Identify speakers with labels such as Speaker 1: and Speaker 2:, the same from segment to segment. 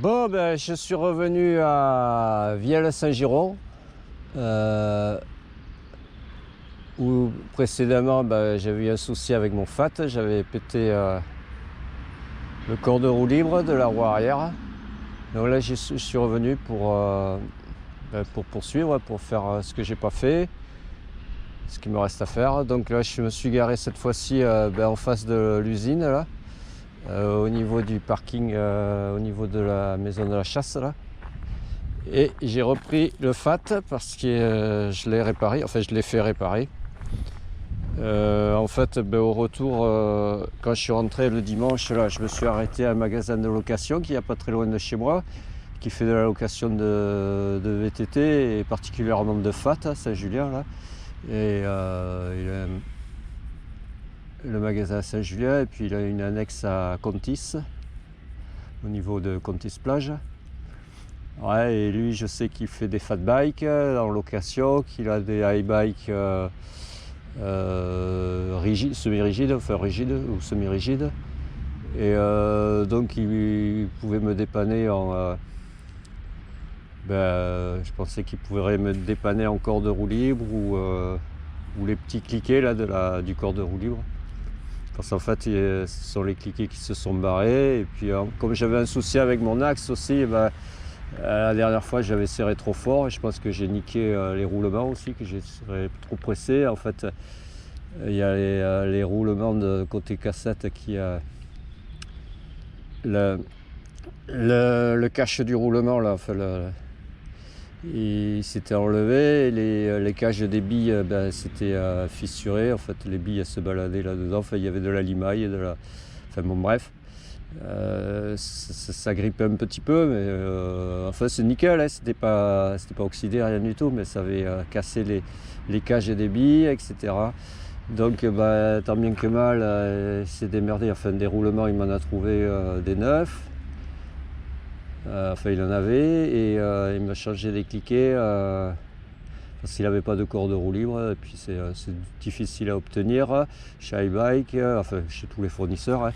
Speaker 1: Bon, ben, je suis revenu à Vielle-Saint-Giron, où précédemment ben, j'avais eu un souci avec mon FAT, j'avais pété le corps de roue libre de la roue arrière. Donc là, je suis revenu pour poursuivre, pour faire ce que j'ai pas fait, ce qui me reste à faire. Donc là, je me suis garé cette fois-ci en face de l'usine, là. Au niveau du parking, au niveau de la maison de la chasse là. Et j'ai repris le FAT parce que je l'ai réparé, enfin je l'ai fait réparer. En fait, au retour, quand je suis rentré le dimanche, là, je me suis arrêté à un magasin de location qui n'est pas très loin de chez moi, qui fait de la location de VTT et particulièrement de FAT à Saint-Julien là. Et il a le magasin à Saint-Julien et puis il a une annexe à Contis, au niveau de Contis plage. Ouais, et lui je sais qu'il fait des fat bikes en location, qu'il a des high bikes rigides, semi-rigides, enfin rigides ou semi-rigides. Et donc il pouvait me dépanner en... je pensais qu'il pourrait me dépanner en corde de roue libre ou les petits cliquets là, du corps de roue libre. Parce qu'en fait, ce sont les cliquets qui se sont barrés. Et puis, comme j'avais un souci avec mon axe aussi, la dernière fois, j'avais serré trop fort. Et je pense que j'ai niqué les roulements aussi, que j'ai serré trop pressé. En fait, il y a les roulements de côté cassette qui a le cache du roulement là. Enfin, il s'était enlevé et les cages des billes s'étaient fissurées. En fait, les billes se baladaient là-dedans. Enfin, il y avait de la limaille, enfin bon, bref. Ça grippait un petit peu, mais enfin c'est nickel, hein. C'était pas oxydé, rien du tout, mais ça avait cassé les cages des billes, etc. Donc tant bien que mal, il s'est démerdé. Enfin, des roulements, il m'en a trouvé des neufs. Enfin, il en avait et il m'a changé les cliquets parce qu'il n'avait pas de corde de roue libre. Et puis c'est difficile à obtenir chez iBike, enfin chez tous les fournisseurs. Hein.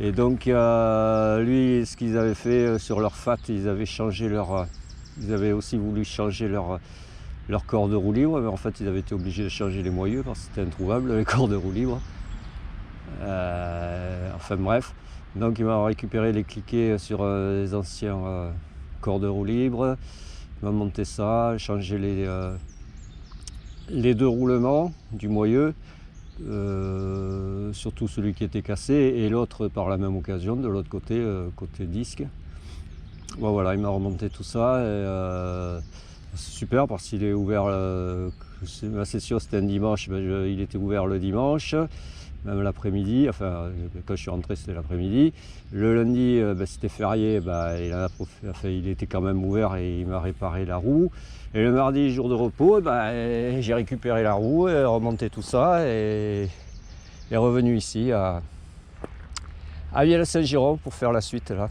Speaker 1: Et donc lui, ce qu'ils avaient fait sur leur FAT, ils avaient aussi voulu changer leur corde de roue libre, mais en fait ils avaient été obligés de changer les moyeux parce que c'était introuvable les cordes de roue libre. Enfin bref. Donc il m'a récupéré les cliquets sur les anciens corps de roue libre, il m'a monté ça, changé les deux roulements du moyeu, surtout celui qui était cassé et l'autre par la même occasion de l'autre côté, côté disque. Bon, voilà, il m'a remonté tout ça et c'est super parce qu'il est ouvert, ma session c'était un dimanche, il était ouvert le dimanche. Même l'après-midi, enfin quand je suis rentré c'était l'après-midi. Le lundi c'était férié, il était quand même ouvert et il m'a réparé la roue. Et le mardi, jour de repos, j'ai récupéré la roue, et remonté tout ça et revenu ici à Vielle-Saint-Giron pour faire la suite là.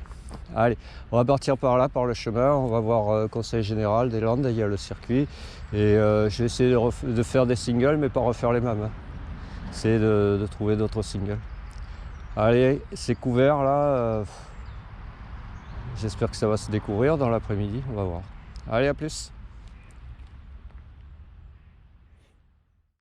Speaker 1: Allez, on va partir par là, par le chemin, on va voir Conseil Général des Landes, il y a le circuit. Et je vais essayer de faire des singles mais pas refaire les mêmes. Hein. Essayer de trouver d'autres singles. Allez, c'est couvert là. J'espère que ça va se découvrir dans l'après-midi, on va voir. Allez, à plus.